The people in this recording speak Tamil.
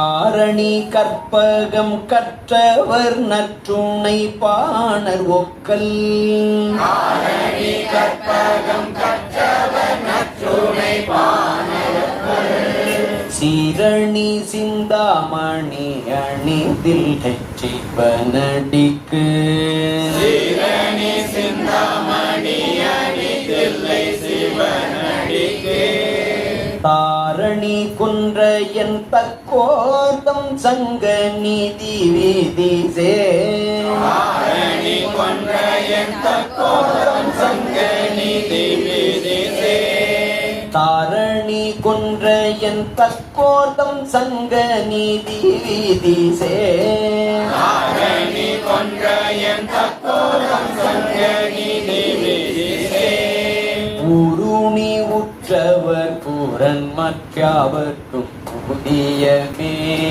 ஆரணி கற்பகம் கற்றவர் நற்றுணை பாணர் ஒக்கல். ஆரணி கற்பகம் கற்றவர் நற்றுணை பாணர் ஒக்கல். சீரணி சிந்தாமணி அணிதில் சிவனடிக்கு. சீரணி சிந்தாமணி அணிதில் சிவனடிக்கு. தாரணி குன்றையன் தக்கோர்தம் சங்க நீதி வீதி சே. தாரணி குன்றையன் தக்கோர்தம் சங்க நீதி வீதி சே. தாரணி குன்றையன் தக்கோர்தம் சங்க நீதி வீதி சே. தாரணி குன்றையன் தக்கோர்தம் சங்க நீதி வீதி சே. ஊருணி உற்றவர் புறன் மற்றாவர்க்கும் புதியமே.